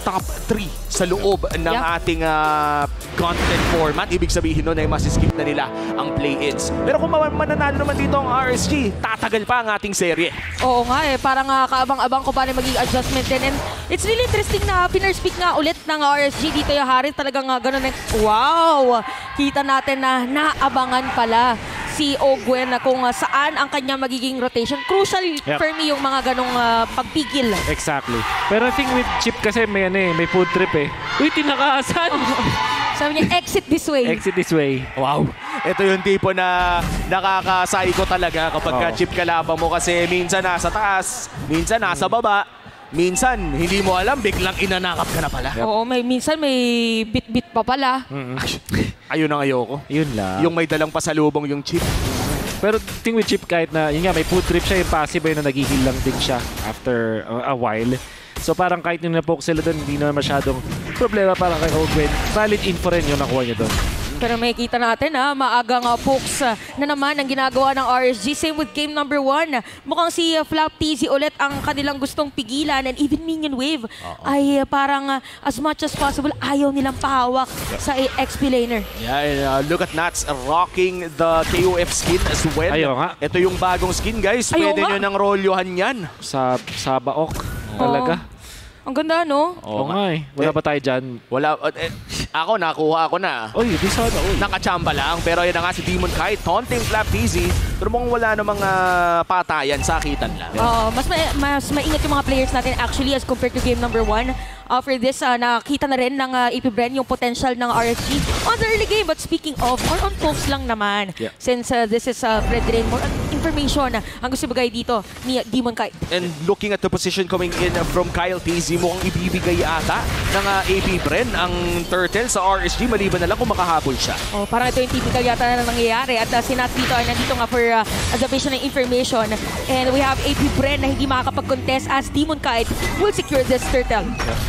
top 3 sa loob ng ating content format. Ibig sabihin nun ay masiskip na nila ang play-ins. Pero kung mananalo naman dito ang RSG, tatagal pa ang ating serye. Oo nga eh, parang kaabang-abang ko paano magiging adjustment din. And it's really interesting na pinerspeak nga ulit ng RSG dito yung Harit. Talagang ganun. Wow! Kita natin na naabangan pala si Ogwen na kung saan ang kanyang magiging rotation. Crucial for me yung mga ganong pagpigil. Exactly. Pero I think with Chip kasi may, may food trip eh. Uy, tinakaasan! Sabi niya, exit this way. Exit this way. Wow. Ito yung tipo na nakaka-psycho talaga kapag Chip kalaban mo kasi minsan nasa taas, minsan nasa baba. Minsan, hindi mo alam, biglang inanakap ka na pala. Oo, minsan may bit-bit pa pala. Ayun ang ayoko. Yun lang. Yung may dalang pasalubong yung Chip. Pero thing with Chip kahit na, yun nga, may food trip siya, yung passive ay na naghihil lang din siya after a while. So parang kahit yung napoke sila doon, hindi na masyadong problema para kay Ogwen. Valid info rin yung nakuha niya doon. Pero makikita natin maagang pokes na naman ang ginagawa ng RSG. Same with game number 1. Mukhang si Flap TZ ulit ang kanilang gustong pigilan and even Minion Wave ay parang as much as possible ayaw nilang pahawak sa XP laner. Yeah, and look at Nats rocking the KOF skin as well. Ayaw nga. Ito yung bagong skin guys. Pwede nyo nang rolyohan yan. Sa baok talaga. Ang ganda, no? Oo nga eh. Wala ba tayo dyan? Wala. Ako, nakuha ako na. Oy, di sana. Nakachamba lang. Pero yun na nga si Demon Kite, taunting Flap TZ. Pero mukhang wala namang patayan, sakitan lang. Mas maingat yung mga players natin actually as compared to game number 1. For this, nakita na rin ng AP Bren yung potential ng RSG on the early game. But speaking of, more on pokes lang naman. Yeah. Since this is Fred Rain, more information ang gusto bagay dito ni Demon Kite. And looking at the position coming in from Kyle TZ, mukhang ibibigay ata ng AP Bren ang turtle sa RSG maliban na lang kung makahabol siya. Oh, parang ito yung typical yata na nangyayari. At si Nats dito ay nandito nga for observation and information. And we have AP Bren na hindi makakapag-contest as Demon Kite will secure this turtle. Yeah.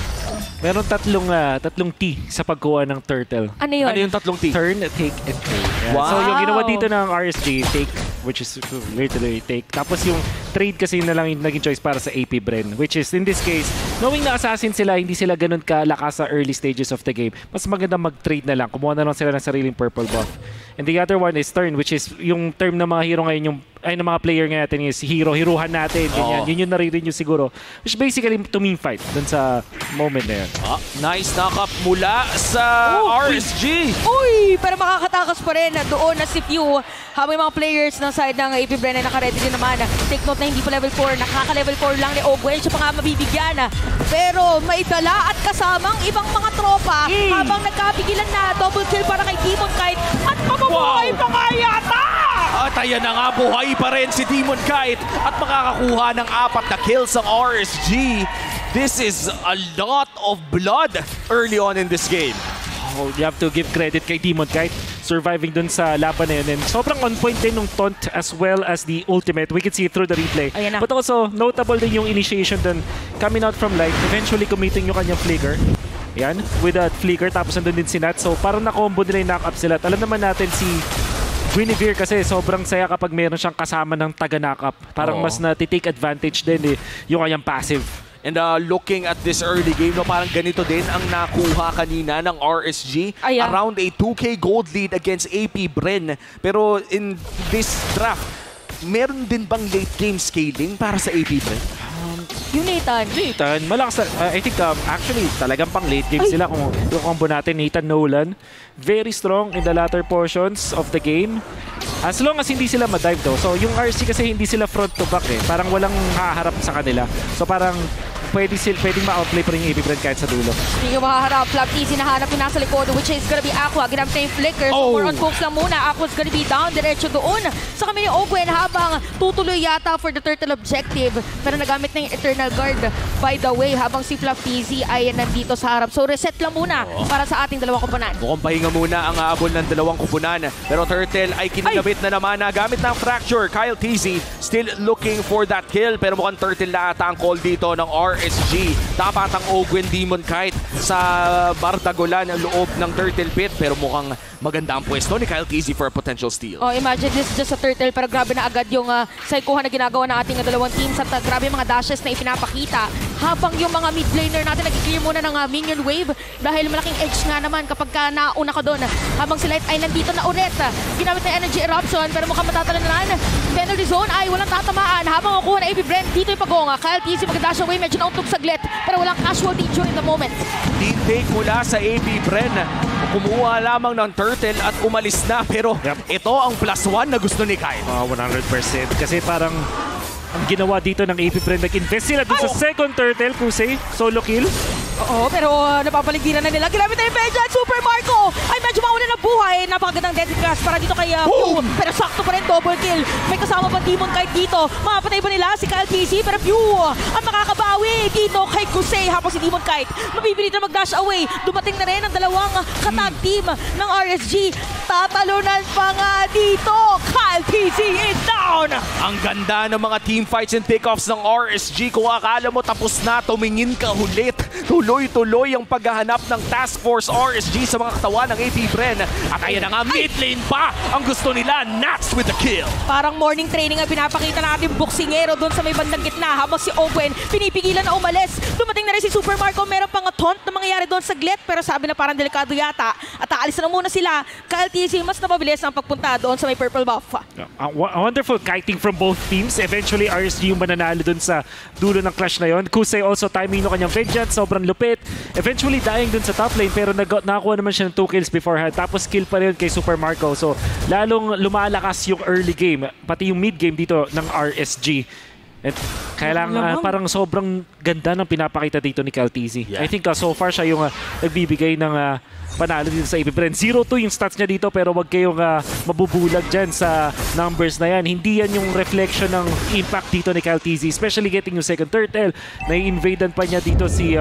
Meron tatlong T sa pagkuha ng turtle. Ano yun? Ano yung tatlong T? Turn, take, and trade. Yeah. Wow. So yung ginawa dito ng RSG, take, which is literally take. Tapos yung trade kasi na lang yung naging choice para sa AP Bren. Which is, in this case, knowing na assassin sila, hindi sila ganun kalakas sa early stages of the game. Mas maganda mag-trade na lang. Kumuha na lang sila ng sariling purple buff. And the other one is turn, which is yung term ng mga hero ngayon, yung ay ng mga player ngayon natin is hiruhan natin, ganyan. Yun yung naririn nyo siguro. Which basically to mean fight dun sa moment na yun. Nice knock-up mula sa RSG. Uy! Pero makakatakas pa rin doon na si Few. Habang yung mga players ng side ng AP Bren ay naka-ready din naman. Take note na hindi pa level 4. Nakaka-level 4 lang ni Ogwen. Siya pa nga mabibigyan. Pero may dala at kasamang ibang mga tropa habang nagkapigilan na double kill para kay Demon Kite. At mabubuhay pa nga yata! At ayan na nga, buhay pa rin si Demon Kite at makakakuha ng 4 na kills ang RSG. This is a lot of blood early on in this game. Oh, you have to give credit kay Demon Kite surviving dun sa laban na yun. And sobrang on point din ng taunt as well as the ultimate. We can see it through the replay. But also, notable din yung initiation dun coming out from light, eventually committing yung kanyang flicker. Yan, with that flicker. Tapos nandun din si Nat. So parang na-combo nila yung knock-up sila. At alam naman natin si Guinevere kasi sobrang saya kapag meron siyang kasama ng taga-knock-up. Parang mas na-take advantage din yung kanyang passive. And looking at this early game, parang ganito din ang nakuha kanina ng RSG. Around a 2K gold lead against AP Bren. Pero in this draft, meron din bang late game scaling para sa AP Bren? Yung Nathan, malakas. I think actually talagang pang late game sila kung yung combo natin, Nathan Nolan. Very strong in the latter portions of the game. As long as hindi sila ma-dive though. So yung RC kasi hindi sila front to back Parang walang haharap sa kanila. So parang pwedeng ma-outplay pa rin yung AP Bren kahit sa dulo. Hindi yung makaharap. Flap TZ nahanap yung nasa likod, which is gonna be Aqua. Ginamit na yung flicker. So more on focus lang muna. Aqua's gonna be down. Diretso doon sa kami ni Ogwen habang tutuloy yata for the turtle objective. Pero nagamit na yung Eternal Guard. By the way, habang si Flap TZ ay nandito sa harap. So reset lang muna para sa ating dalawang kupunan. Mukhang pahinga muna ang aabol ng dalawang kupunan. Pero turtle ay kinagabit na naman gamit ng fracture. Kyle TZ still looking for that kill. Pero mukhang turtle na ata ang call dito ng RSG. Dapat ang Ogwen Demon Kite sa bardagulan ang loob ng turtle pit. Pero mukhang maganda ang pwesto ni Kyle TZ for a potential steal. Oh, imagine this is just a turtle pero grabe na agad yung psychohan na ginagawa ng ating dalawang teams at grabe mga dashes na ipinapakita habang yung mga mid laner natin nag-clear muna ng minion wave dahil malaking edge nga naman kapag nauna ka doon. Habang si Light ay nandito na ulit. Ginamit na energy eruption pero mukhang matatalanan. Penalty zone ay walang tatamaan habang makuha na AP Bren. Dito yung pagonga. Kyle TZ mag-dash away. Medyo nauntog saglit pero walang casualty during the moment. Team take mula sa AP Bren. Kumuha lamang ng turtle at umalis na pero ito ang +1 na gusto ni Kyle. 100%. Kasi parang ang ginawa dito ng AP Bren, nag-invest sila dun sa second turtle, Kusei. Solo kill. Oo, pero napapaligiran na nila. Ginamit na yung Benja at Super Marco ay medyo mawala ng buhay. Napakagandang dead crash para dito kay Pew. Pero sakto pa rin, double kill. May kasama pa Demon Kite dito. Makapatay ba nila si Kyle TZ? Pero Pew ang makakabawi dito kay Kusei. Habang si Demon Kite mabibilit na mag-dash away. Dumating na rin ang dalawang katag team ng RSG. Tatalunan pa nga dito. Kyle TZ is down. Ang ganda ng mga team fights and takeoffs ng RSG. Kung akala mo tapos na, tumingin ka ulit. Tuloy-tuloy ang paghahanap ng Task Force RSG sa mga katawan ng AP Bren. At ayan na nga, mid lane pa ang gusto nila. Nats with the kill. Parang morning training ang pinapakita natin boksingero doon sa may bandang gitna. Habang si Owen pinipigilan na umalis. Dumating na rin si Super Marco. Meron pang taunt na mangyayari doon saglit. Pero sabi na parang delikado yata. At aalis na muna sila. Kyle TZ mas napabilis ang pagpunta doon sa may purple buff. A wonderful kiting from both teams. Eventually, RSG yung mananalo dun sa dulo ng clash na yon. Kusei also timing no kanyang vengeance. Sobrang lupit. Eventually, dying dun sa top lane. Pero nakakuha naman siya ng 2 kills beforehand. Tapos kill pa rin kay Super Marco. So, lalong lumalakas yung early game. Pati yung mid game dito ng RSG. At kailangan parang sobrang ganda ng pinapakita dito ni Kyle TZ. I think so far siya yung nagbibigay ng panalo dito sa AP Bren. 0-2 yung stats niya dito pero wag kayong mabubulag dyan sa numbers na yan. Hindi yan yung reflection ng impact dito ni Kyle TZ. Especially getting yung second turtle. Nai-invadean pa niya dito si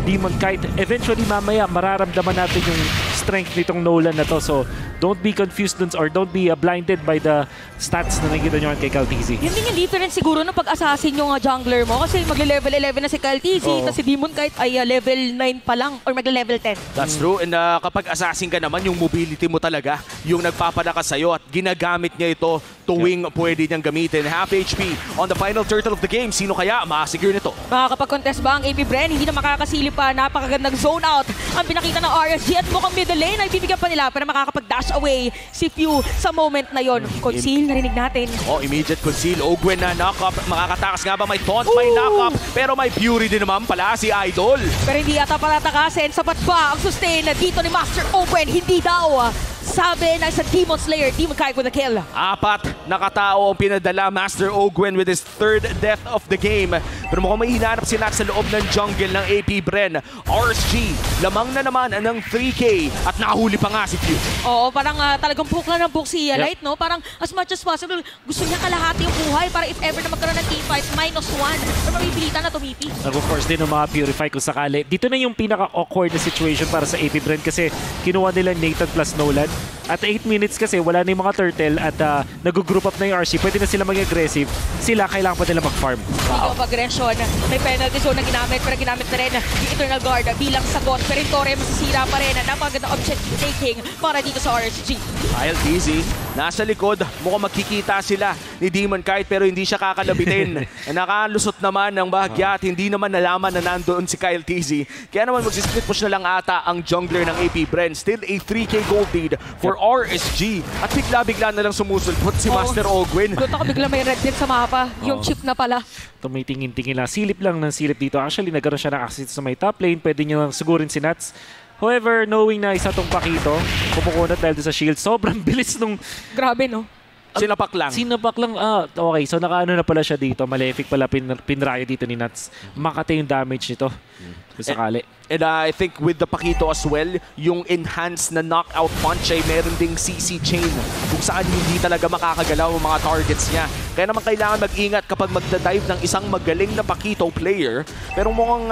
Demon Kite. Eventually mamaya mararamdaman natin yung strength nitong Nolan na to. So don't be confused dun, or don't be blinded by the stats na nakikita nyo kay Kyle TZ. Yun din yung difference siguro ng pag-assassin yung jungler mo. Kasi magle-level 11 na si Kyle TZ. Tapos si Demon Kite ay level 9 pa lang or magle-level 10. That's true. And kapag assassin ka naman, yung mobility mo talaga yung nagpapalakas sa'yo at ginagamit niya ito tuwing pwede niyang gamitin. Half HP on the final turtle of the game. Sino kaya makasecure nito? Makakapag-contest ba ang AP Bren? Hindi na makakasilip pa. Napakagandang zone out ang pinakita ng RSG at mukhang middle lane ay bibigyan pa nila pero makakapag-dash away si Pew sa moment na yon. Conceal, narinig natin. Immediate conceal. Ogwen na knock-up. Makakatakas nga ba? May taunt, may knock-up. Pero may fury din naman pala si Idol. Pero hindi yata palatakasin. Sapat ba ang sustain dito ni Master Owen? Hindi daw. Sabi na sa Demon Slayer, Demon Kite with a kill. 4 na katao ang pinadala Master Ogwen with his 3rd death of the game. Pero mukhang may hinanap si Nat sa loob ng jungle ng AP Bren. RSG, lamang na naman ng 3K at nakahuli pa nga si Pew. Oo, parang talagang book lang ng book si Light, no? Parang as much as possible, gusto niya kalahati yung buhay para if ever na magkaroon ng teamfight, -1. Pero mapipilitan na tumipi. Nag-force din ng mga Purify kung sakali. Dito na yung pinaka-awkward na situation para sa AP Bren kasi kinuha nila Nathan plus Nolan. At 8 minutes kasi wala na yung mga turtle at nag-group up na yung RC. Pwede na sila mag-aggressive. Sila kailangan pa nila mag-farm. Speaking of aggression, may penalty zone na ginamit pero ginamit na rin yung Eternal Guard bilang sagot. Pero yung Torre masisira pa rin. Napakaganda objective taking para dito sa RSG. Kyle TZ, nasa likod. Mukhang magkikita sila ni Demon Kite pero hindi siya kakalabitin. Nakalusot naman ng bahagya at hindi naman nalaman na nandoon si Kyle TZ. Kaya naman magsisplit push na lang ata ang jungler ng AP Bren. Still a 3K gold lead for RSG. At bigla-bigla na lang sumusulpot si Master Ogwen. Doon ako bigla may red din sa mapa. Yung chip na pala. Tumitingin-tingin lang. Silip lang ng silip dito. Actually, nagkaroon siya ng access sa may top lane. Pwede niyo lang sigurin si Nats. However, knowing na isa tong Pakito, kumukunat dahil sa shield, sobrang bilis nung... Grabe, no? Sinapak lang. Sinapak lang. Okay. So, nakaano na pala siya dito. Malefic pala pinrayo dito ni Nats. Makate yung damage nito. Kung sakali. And I think with the Pakito as well, yung enhanced na knockout punch ay meron ding CC chain kung saan hindi talaga makakagalaw ang mga targets niya. Kaya naman kailangan mag-ingat kapag magda-dive ng isang magaling na Pakito player. Pero mukhang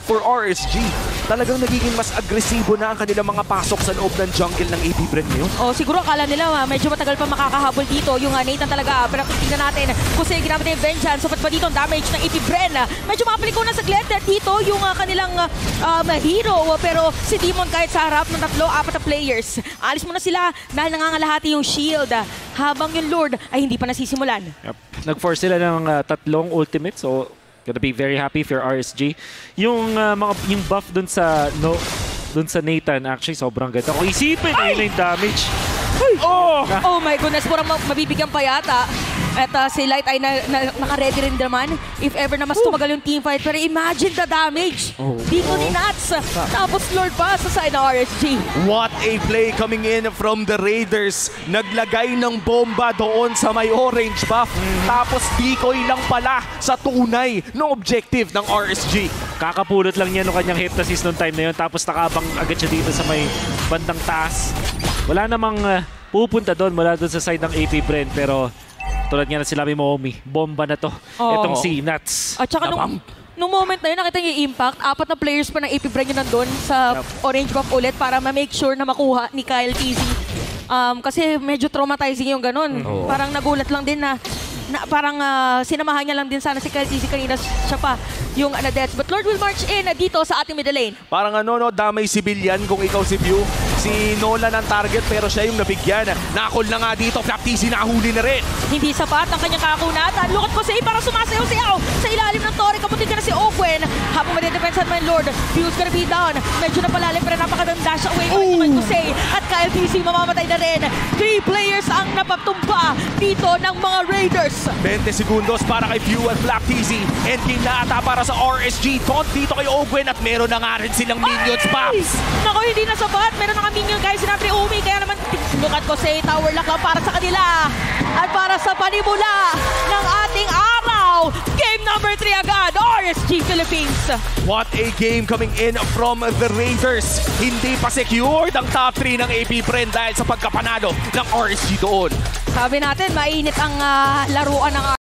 for RSG, talagang nagiging mas agresibo na ang kanilang mga pasok sa loob ng jungle ng AP Bren ngayon. Siguro akala nila medyo matagal pa makakahabol dito yung Nathan talaga. Pero tingnan natin kung sila ginamit na yung vengeance. Sapat ba dito ang damage ng AP Bren? Medyo makapaliko na saglit dito yung kanilang hero. Pero si Demon Kite sa harap ng 3-4 na players. Alis muna sila dahil nangangalahati yung shield. Habang yung Lord ay hindi pa nasisimulan. Nag-force sila ng 3 ultimates. So, Gonna be very happy if you're RSG. Yung yung buff dun sa Nathan, actually sobrang ganda. Kung isipin, ayun na yung damage. Oh my goodness, parang mabibigyan pa yata. At si Light ay naka-ready rin naman if ever na mas tumagal yung teamfight. Pero imagine the damage dito ni Nats. Tapos Lord pa sa side ng RSG. What a play coming in from the Raiders. Naglagay ng bomba doon sa may orange buff. Tapos decoy lang pala sa tunay ng objective ng RSG. Kakapulot lang niya no kanyang hit assist noong time na yun. Tapos nakabang agad siya dito sa may bandang taas. Wala namang pupunta doon mula doon sa side ng AP Bren. Pero tulad nga na sinabi mo, Omi, bomba na to. Itong si Nats. At saka nung moment na yun, nakita niyo yung impact. 4 na players pa ng AP Bren yun nandun sa orange buff ulit para ma-make sure na makuha ni Kyle TZ. Kasi medyo traumatizing yung ganun. Parang nagulat lang din na parang sinamahan niya lang din sana si Kyle TZ kanina siya pa yung deaths. But Lord will march in dito sa ating middle lane. Parang damay civilian kung ikaw si View. Si Nolan ang target pero siya yung nabigyan. Nakol na nga dito, Flap TZ nahuli na rin. Hindi sapat ang kanyang kakunatan. Look at ko parang sumasayaw-sayaw sa ilalim ng torre. Kaputin ka na si Owen. Habang madidepensan mo yung Lord, View's gonna be down. Medyo napalalim pero napakadang dash away naman Jose. At Kyle TZ mamamatay na rin. 3 players ang napatumpa dito ng mga Raiders. 20 segundos para kay View at Flap TZ. Endgame na ata para sa RSG. Taunt dito kay Owen at meron na nga rin silang minions packs. Nako, hindi na sapat. Meron na minion guys, sinabi Umi. Kaya naman, look at Jose. Tower lock lang para sa kanila. At para sa panimula ng ating araw. Game number 3 agad. RSG Philippines. What a game coming in from the Raiders. Hindi pa secured ang top 3 ng AP Bren dahil sa pagkapanalo ng RSG doon. Sabi natin, mainit ang laruan ng